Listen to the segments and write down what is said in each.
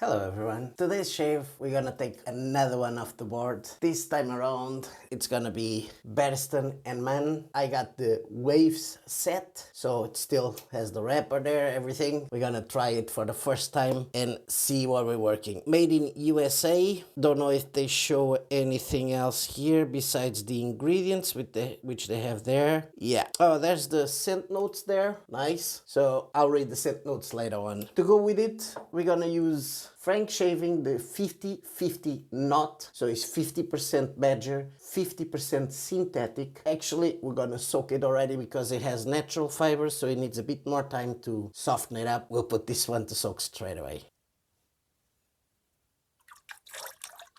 Hello everyone. Today's shave we're gonna take another one off the board. This time around it's gonna be Barrister and Mann. I got the Waves set, so it still has the wrapper there, everything. We're gonna try it for the first time and see what we're working. Made in USA. Don't know if they show anything else here besides the ingredients which they have there. Yeah. Oh, there's the scent notes there. Nice. So I'll read the scent notes later on. To go with it, we're gonna use Frank shaving the 50-50 knot, so it's 50% badger, 50% synthetic. Actually, we're gonna soak it already because it has natural fibers, so it needs a bit more time to soften it up. We'll put this one to soak straight away.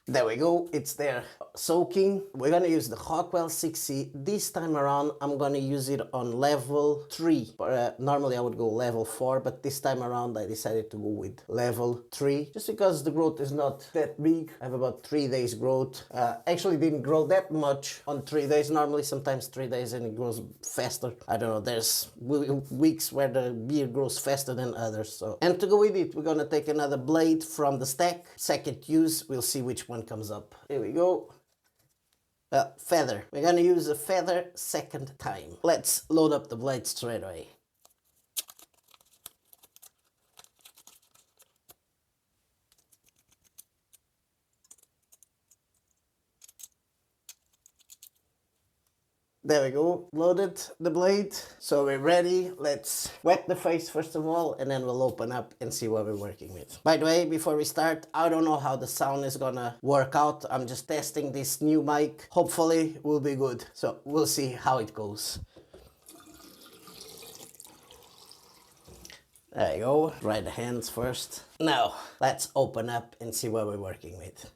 There we go, it's there soaking. We're gonna use the Rockwell 6C. This time around, I'm gonna use it on level 3. Normally I would go level 4, but this time around I decided to go with level 3. Just because the growth is not that big. I have about 3 days growth. Actually didn't grow that much on 3 days. Normally sometimes 3 days and it grows faster. I don't know, there's weeks where the beard grows faster than others. So. And to go with it, we're gonna take another blade from the stack. Second use, we'll see which one comes up. Here we go. Feather. We're gonna use a feather second time. Let's load up the blade straight away. There we go, loaded the blade. So we're ready. Let's wet the face first of all, and then we'll open up and see what we're working with. By the way, before we start, I don't know how the sound is gonna work out. I'm just testing this new mic. Hopefully it will be good. So we'll see how it goes. There you go, dry the hands first. Now, let's open up and see what we're working with.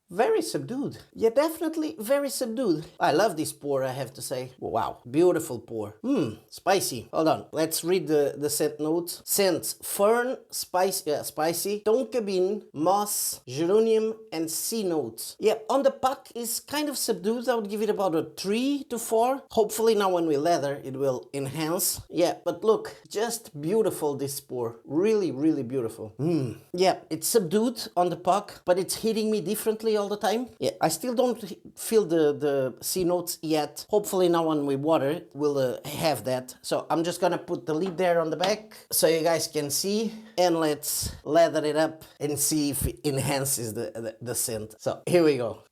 Very subdued. Yeah, definitely very subdued. I love this pour, I have to say. Wow, beautiful pour. Spicy. Hold on, let's read the scent notes. Scents: fern, spicy, tonka bean, moss, geranium, and sea notes. Yeah, on the puck is kind of subdued. I would give it about a 3 to 4. Hopefully now when we lather, it will enhance. Yeah, but look, just beautiful this pour. Really, really beautiful. Yeah, it's subdued on the puck, but it's hitting me differently all the time. Yeah, I still don't feel the C notes yet. Hopefully now when we water it, we'll have that. So I'm just gonna put the lid there on the back so you guys can see, and let's lather it up and see if it enhances the scent. So here we go.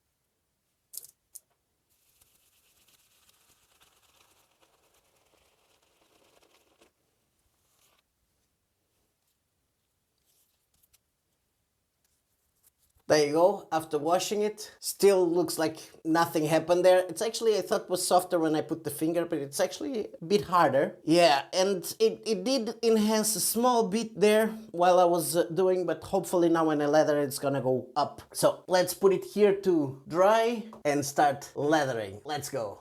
There you go, after washing it, still looks like nothing happened there. It's actually, I thought was softer when I put the finger, but it's actually a bit harder. Yeah, and it did enhance a small bit there while I was doing, but hopefully now when I lather it's gonna go up. So let's put it here to dry and start lathering. Let's go.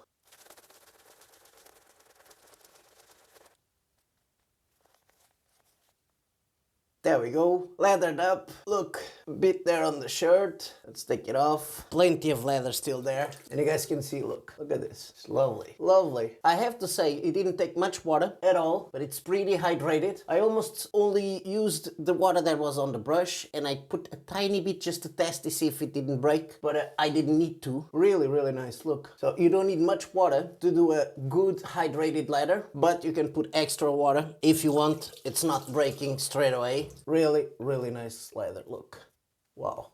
There we go, lathered up. Look, a bit there on the shirt. Let's take it off. Plenty of leather still there. And you guys can see, look at this. It's lovely, lovely. I have to say, it didn't take much water at all, but it's pretty hydrated. I almost only used the water that was on the brush, and I put a tiny bit just to test to see if it didn't break, but I didn't need to. Really, really nice, look. So you don't need much water to do a good hydrated lather, but you can put extra water if you want. It's not breaking straight away. Really, really nice lather, look. Wow.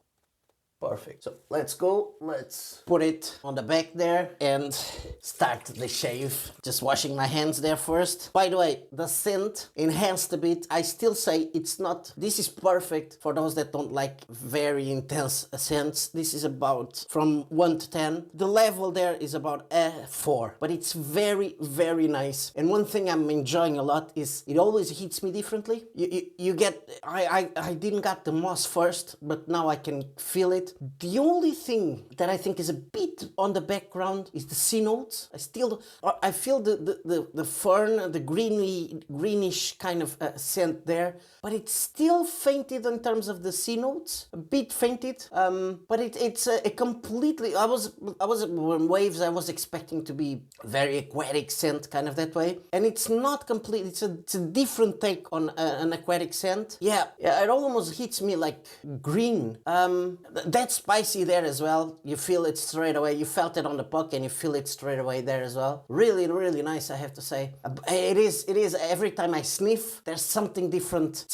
Perfect. So let's go. Let's put it on the back there and start the shave. Just washing my hands there first. By the way, the scent enhanced a bit. I still say it's not, this is perfect for those that don't like very intense scents. This is about from 1 to 10. The level there is about a 4, but it's very, very nice. And one thing I'm enjoying a lot is it always hits me differently. You get, I didn't got the moss first, but now I can feel it. it. The only thing that I think is a bit on the background is the C notes. I feel the fern, the greenish kind of scent there, but it's still fainted in terms of the C notes, a bit fainted. But it's a completely. I was when waves. I was expecting to be very aquatic scent, kind of that way, and it's not complete. It's a different take on an aquatic scent. Yeah, it almost hits me like green. That's spicy there as well. You feel it straight away. You felt it on the puck and you feel it straight away there as well. Really, really nice, I have to say. It is. Every time I sniff, there's something different.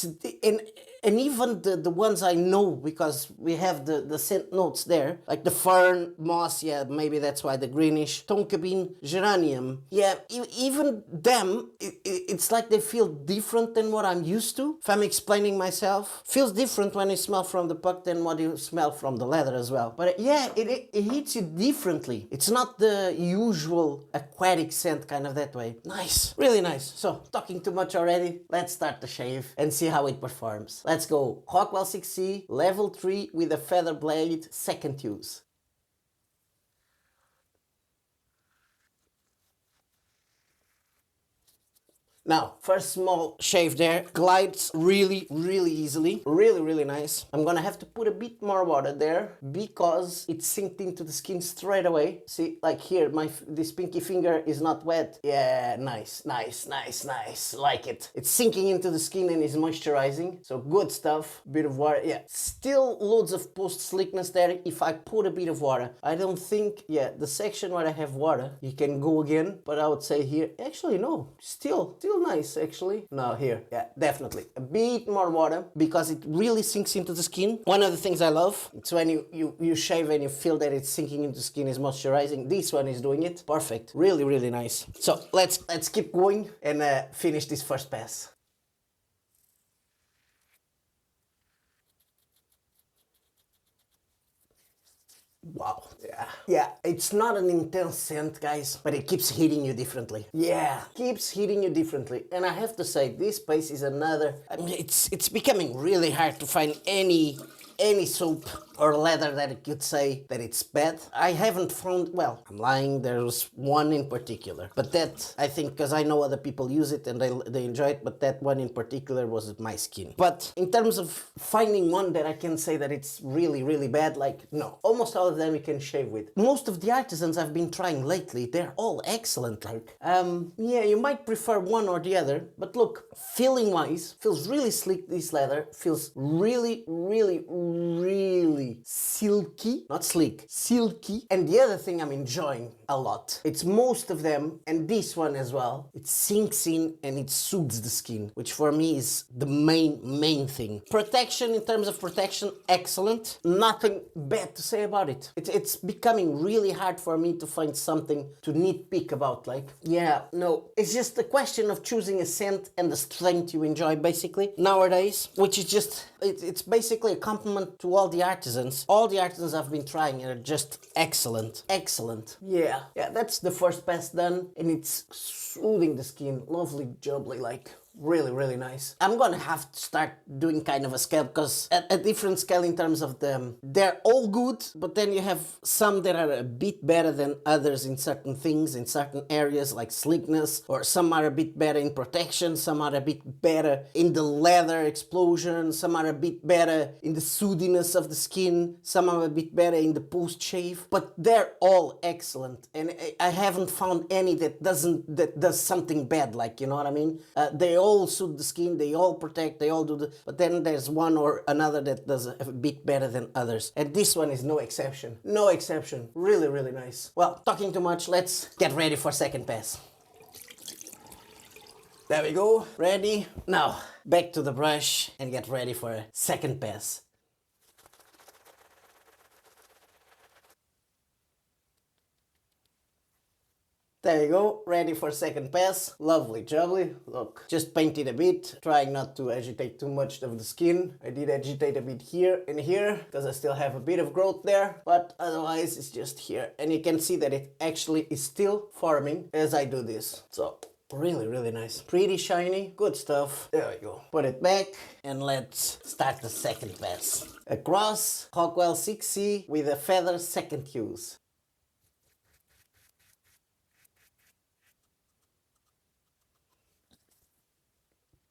And even the ones I know, because we have the scent notes there, like the fern, moss, yeah, maybe that's why the greenish, tonka bean, geranium. Yeah, even them, it's like they feel different than what I'm used to. If I'm explaining myself, feels different when you smell from the puck than what you smell from the leather as well. But yeah, it hits you differently. It's not the usual aquatic scent kind of that way. Nice, really nice. So, talking too much already, let's start the shave and see how it performs. Let's go. Rockwell 6C, level 3 with a feather blade, second use. Now, first small shave there, glides really, really easily, really, really nice. I'm gonna have to put a bit more water there because it sinked into the skin straight away. See, like here, this pinky finger is not wet. Yeah, nice. Like it. It's sinking into the skin and is moisturizing. So good stuff. Bit of water, yeah. Still loads of post slickness there if I put a bit of water. I don't think, yeah, the section where I have water, you can go again, but I would say here, actually no, still nice actually. No, here, yeah, definitely a bit more water because it really sinks into the skin. One of the things I love, it's when you shave and you feel that it's sinking into the skin, is moisturizing. This one is doing it perfect. Really, really nice. So let's keep going and finish this first pass. Wow. Yeah, it's not an intense scent, guys, but it keeps hitting you differently. Yeah, keeps hitting you differently. And I have to say, this space is another, I mean, it's becoming really hard to find any soap or leather that I could say that it's bad. I haven't found, well, I'm lying, there was one in particular. But that, I think, because I know other people use it and they enjoy it, but that one in particular was my skin. But in terms of finding one that I can say that it's really, really bad, like, no. Almost all of them you can shave with. Most of the artisans I've been trying lately, they're all excellent, like, yeah, you might prefer one or the other, but look, feeling-wise, feels really sleek, this leather, feels really, really, really silky, not sleek, silky. And the other thing I'm enjoying a lot, it's most of them, and this one as well, it sinks in and it soothes the skin, which for me is the main thing. Protection, in terms of protection, excellent. Nothing bad to say about it. It's becoming really hard for me to find something to nitpick about, like, yeah, no, it's just a question of choosing a scent and the strength you enjoy, basically, nowadays, which is just, it's basically a compliment to all the artisans. All the artisans I've been trying are just excellent. Excellent. Yeah, that's the first pass done, and it's soothing the skin. Lovely, jubbly, like, really, really nice. I'm gonna have to start doing kind of a scale, because a different scale in terms of them. They're all good, but then you have some that are a bit better than others in certain things, in certain areas like sleekness, or some are a bit better in protection, some are a bit better in the leather explosion, some are a bit better in the soothiness of the skin, some are a bit better in the post shave, but they're all excellent, and I haven't found any that does something bad, like, you know what I mean? They all soothe the skin, they all protect, they all do but then there's one or another that does a bit better than others. And this one is no exception. No exception. Really, really nice. Well, talking too much, let's get ready for second pass. There we go. Ready? Now, back to the brush and get ready for a second pass. There you go, ready for second pass. Lovely, jubbly. Look, just painted a bit, trying not to agitate too much of the skin. I did agitate a bit here and here, because I still have a bit of growth there, but otherwise it's just here. And you can see that it actually is still forming as I do this. So, Really, really nice. Pretty shiny, good stuff. There we go. Put it back and let's start the second pass. Across Rockwell 6C with a feather second use.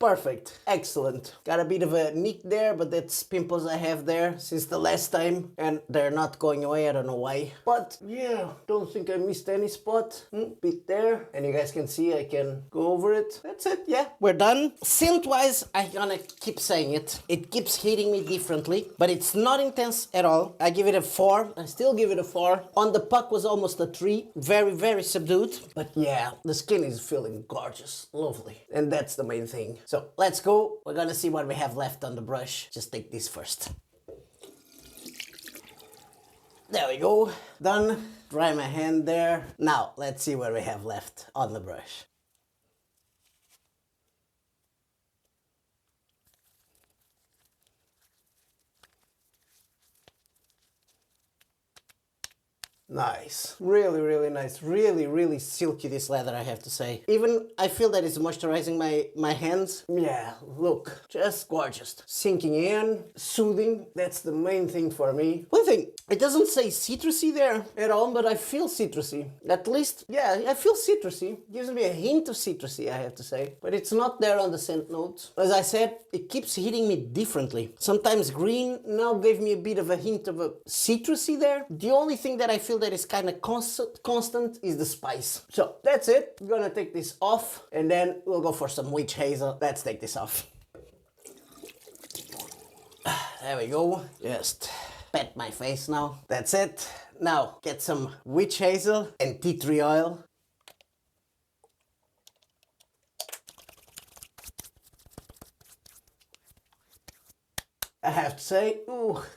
Perfect. Excellent. Got a bit of a nick there, but that's pimples I have there since the last time, and they're not going away. I don't know why. But yeah, don't think I missed any spot. Bit there. And you guys can see I can go over it. That's it. Yeah, we're done. Scent-wise, I'm gonna keep saying it. It keeps hitting me differently, but it's not intense at all. I give it a 4. I still give it a 4. On the puck was almost a 3. Very, very subdued. But yeah, the skin is feeling gorgeous. Lovely. And that's the main thing. So let's go. We're gonna see what we have left on the brush. Just take this first. There we go. Done. Dry my hand there. Now let's see what we have left on the brush. Nice. Really, really nice. Really, really silky, this leather, I have to say. Even I feel that it's moisturizing my hands. Yeah, look, just gorgeous. Sinking in, soothing. That's the main thing for me. One thing, it doesn't say citrusy there at all, but I feel citrusy. At least, yeah, I feel citrusy. Gives me a hint of citrusy, I have to say. But it's not there on the scent notes. As I said, it keeps hitting me differently. Sometimes green now gave me a bit of a hint of a citrusy there. The only thing that I feel that is kind of constant is the spice. So that's it. I'm gonna take this off and then we'll go for some witch hazel. Let's take this off. There we go. Just pat my face now. That's it. Now get some witch hazel and tea tree oil. I have to say,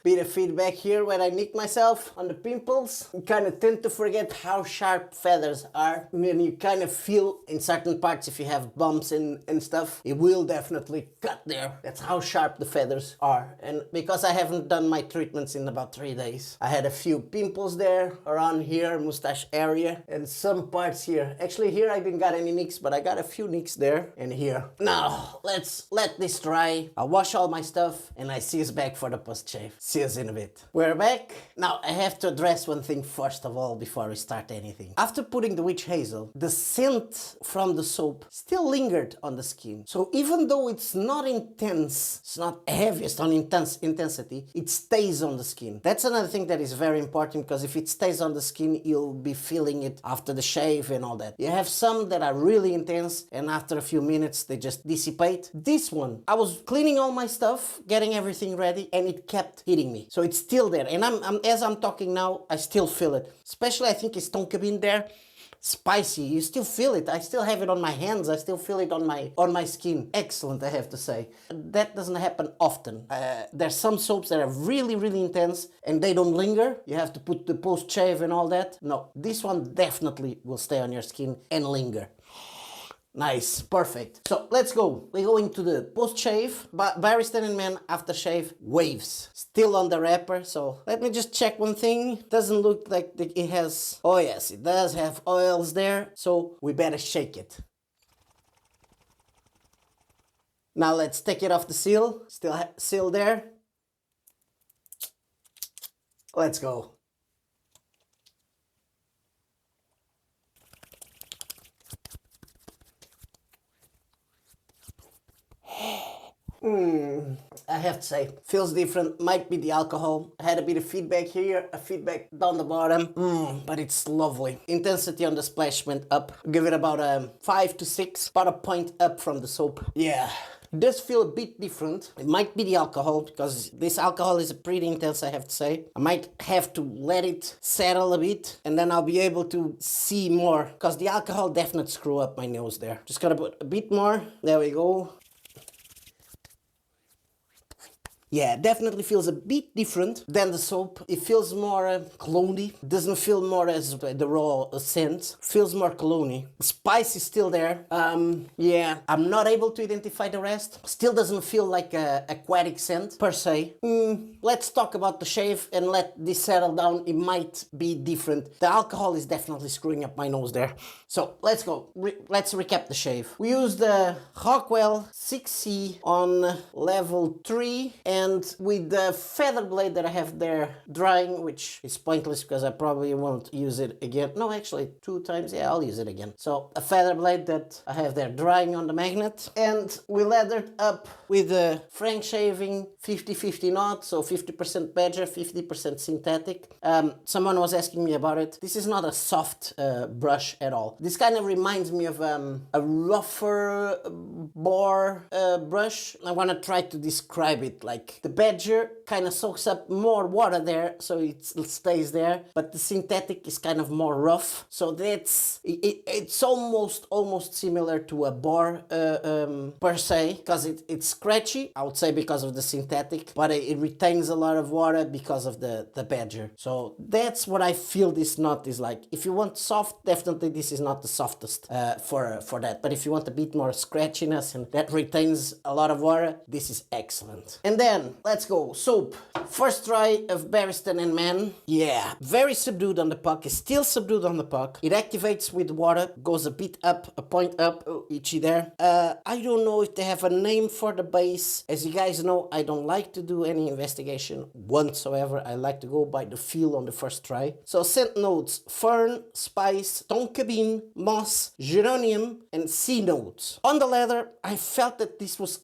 bit of feedback here when I nick myself on the pimples. You kind of tend to forget how sharp feathers are. I mean, you kind of feel in certain parts if you have bumps and stuff, it will definitely cut there. That's how sharp the feathers are. And because I haven't done my treatments in about 3 days, I had a few pimples there around here, mustache area, and some parts here. Actually here I didn't got any nicks, but I got a few nicks there and here. Now, let's let this dry. I'll wash all my stuff and I see us back for the post shave. See us in a bit. We're back. Now I have to address one thing first of all before we start anything. After putting the witch hazel, the scent from the soap still lingered on the skin. So even though it's not intense, it's not heaviest on intensity, it stays on the skin. That's another thing that is very important, because if it stays on the skin, you'll be feeling it after the shave and all that. You have some that are really intense and after a few minutes they just dissipate. This one, I was cleaning all my stuff, getting everything ready, and it kept hitting me. So it's still there, and as I'm talking now, I still feel it. Especially I think it's tonka bean there. Spicy, you still feel it. I still have it on my hands. I still feel it on my skin. Excellent, I have to say. That doesn't happen often. There's some soaps that are really, really intense and they don't linger. You have to put the post shave and all that. No, this one definitely will stay on your skin and linger. Nice, perfect. So let's go. We're going to the post-shave, Barrister and Mann aftershave waves. Still on the wrapper, so let me just check one thing. Doesn't look like it has... Oh yes, it does have oils there, so we better shake it. Now let's take it off the seal. Still seal there. Let's go. I have to say, feels different. Might be the alcohol. I had a bit of feedback here, a feedback down the bottom. But it's lovely. Intensity on the splash went up. Give it about a 5 to 6, about a point up from the soap. Yeah. It does feel a bit different. It might be the alcohol, because this alcohol is pretty intense, I have to say. I might have to let it settle a bit, and then I'll be able to see more, because the alcohol definitely screw up my nose there. Just gotta put a bit more. There we go. Yeah, definitely feels a bit different than the soap. It feels more cologne-y. Doesn't feel more as the raw scent. Feels more cologne-y. Spice is still there. Yeah, I'm not able to identify the rest. Still doesn't feel like a aquatic scent per se. Let's talk about the shave and let this settle down. It might be different. The alcohol is definitely screwing up my nose there. So let's go. Let's recap the shave. We used the Rockwell 6C on level 3, and with the feather blade that I have there drying, which is pointless because I probably won't use it again. No, actually 2 times. Yeah, I'll use it again. So a feather blade that I have there drying on the magnet, and we lathered up with the Frank shaving 50-50 knot, so 50% badger, 50% synthetic. Someone was asking me about it. This is not a soft brush at all. This kind of reminds me of a rougher boar brush. I want to try to describe it. Like the badger kind of soaks up more water there, so it stays there, but the synthetic is kind of more rough, so it's almost similar to a boar per se, because it's scratchy, I would say, because of the synthetic, but it retains a lot of water because of the badger. So that's what I feel this knot is like. If you want soft, definitely this is not the softest for that, but if you want a bit more scratchiness and that retains a lot of water, this is excellent. And then let's go soap. First try of Barrister and Mann. Yeah, very subdued on the puck. It's still subdued on the puck. It activates with water, goes a bit up, a point up. Oh, itchy there. I don't know if they have a name for the base. As you guys know, I don't like to do any investigation whatsoever. I like to go by the feel on the first try. So scent notes: fern, spice, tonka bean, moss, geranium, and sea notes. On the leather, I felt that this was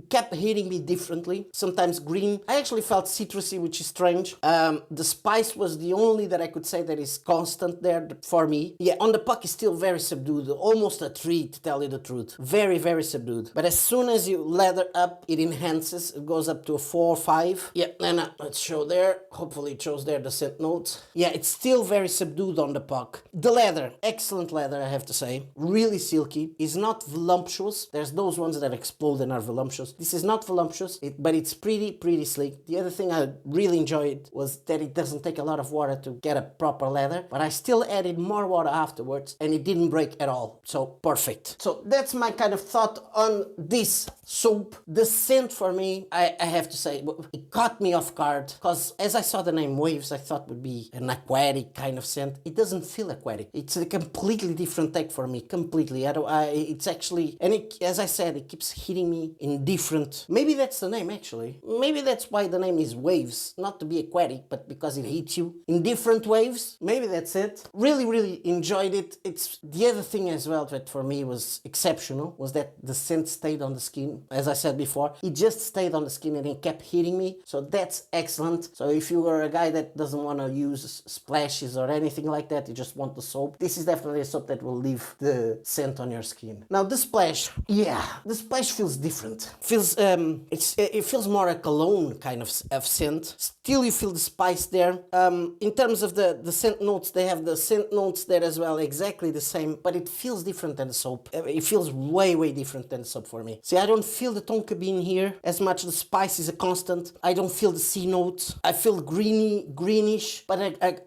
kept hitting me differently. Sometimes green. I actually felt citrusy, which is strange. The spice was the only that I could say that is constant there for me. Yeah, on the puck is still very subdued. Almost a 3, to tell you the truth. Very, very subdued. But as soon as you lather up, it enhances. It goes up to a 4 or 5. Yeah, and let's show there. Hopefully it shows there the scent notes. Yeah, it's still very subdued on the puck. The leather, excellent leather, I have to say. Really silky. It's not voluptuous. There's those ones that explode and are voluptuous. This is not voluptuous, but it's pretty sleek. The other thing I really enjoyed was that it doesn't take a lot of water to get a proper leather, but I still added more water afterwards and it didn't break at all. So perfect. So that's my kind of thought on this soap. The scent for me, I have to say, it caught me off guard, because as I saw the name Waves, I thought would be an aquatic kind of scent. It doesn't feel aquatic. It's a completely different take for me. Completely. It's actually, and as I said, it keeps hitting me in different. Maybe that's the name actually. Maybe that's why the name is Waves, not to be aquatic, but because it hits you in different waves. Maybe that's it. Really enjoyed it. It's the other thing as well that for me was exceptional was that the scent stayed on the skin. As I said before, it just stayed on the skin and it kept hitting me. So that's excellent. So if you are a guy that doesn't want to use splashes or anything like that, you just want the soap, this is definitely a soap that will leave the scent on your skin. Now the splash, yeah, the splash feels different. It feels more a cologne kind of scent. Still you feel the spice there. In terms of the scent notes, they have the scent notes there as well, exactly the same, but it feels different than the soap. It feels way different than the soap for me. See, I don't feel the tonka bean here as much. The spice is a constant. I don't feel the sea notes. I feel greenish, but I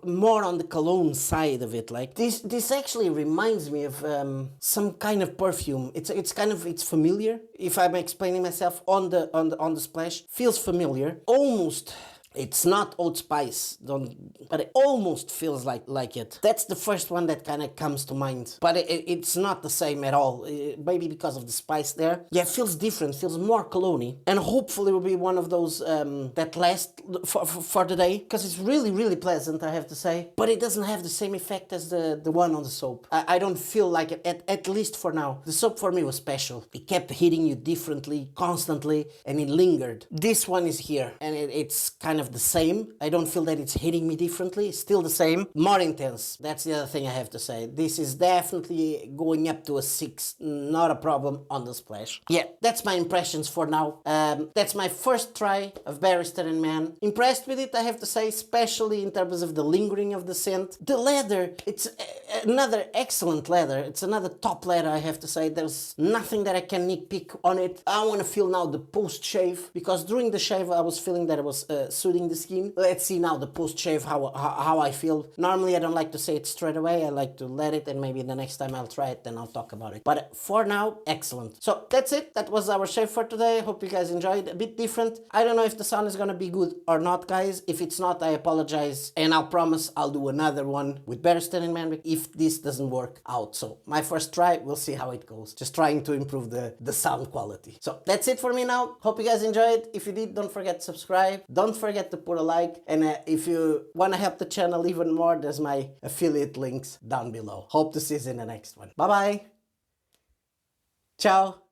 more on the cologne side of it. Like this actually reminds me of some kind of perfume. It's familiar. If I'm explaining myself on the splash, feels familiar. Almost. It's not Old Spice, but it almost feels like it. That's the first one that kind of comes to mind. But it's not the same at all. Maybe because of the spice there. Yeah, it feels different, feels more cologne-y. And hopefully will be one of those that last for the day. Because it's really pleasant, I have to say. But it doesn't have the same effect as the one on the soap. I don't feel like it, at least for now. The soap for me was special. It kept hitting you differently, constantly, and it lingered. This one is here, and it's kind of of the same. I don't feel that it's hitting me differently. It's still the same. More intense. That's the other thing I have to say. This is definitely going up to a 6. Not a problem on the splash. Yeah, that's my impressions for now. That's my first try of Barrister and Mann. Impressed with it, I have to say, especially in terms of the lingering of the scent. The leather, it's another excellent leather. It's another top leather, I have to say. There's nothing that I can nitpick on it. I want to feel now the post-shave, because during the shave I was feeling that it was soothing the skin. Let's see now the post-shave, how I feel. Normally I don't like to say it straight away. I like to let it, and maybe the next time I'll try it, then I'll talk about it. But for now, excellent. So that's it. That was our shave for today. Hope you guys enjoyed. A bit different. I don't know if the sound is gonna be good or not, guys. If it's not, I apologize, and I'll promise I'll do another one with Barrister and Mann if this doesn't work out. So my first try, we'll see how it goes. Just trying to improve the sound quality. So that's it for me now. Hope you guys enjoyed. If you did, don't forget to subscribe. Don't forget to put a like. And if you want to help the channel even more, there's my affiliate links down below. Hope to see you in the next one. Bye bye. Ciao.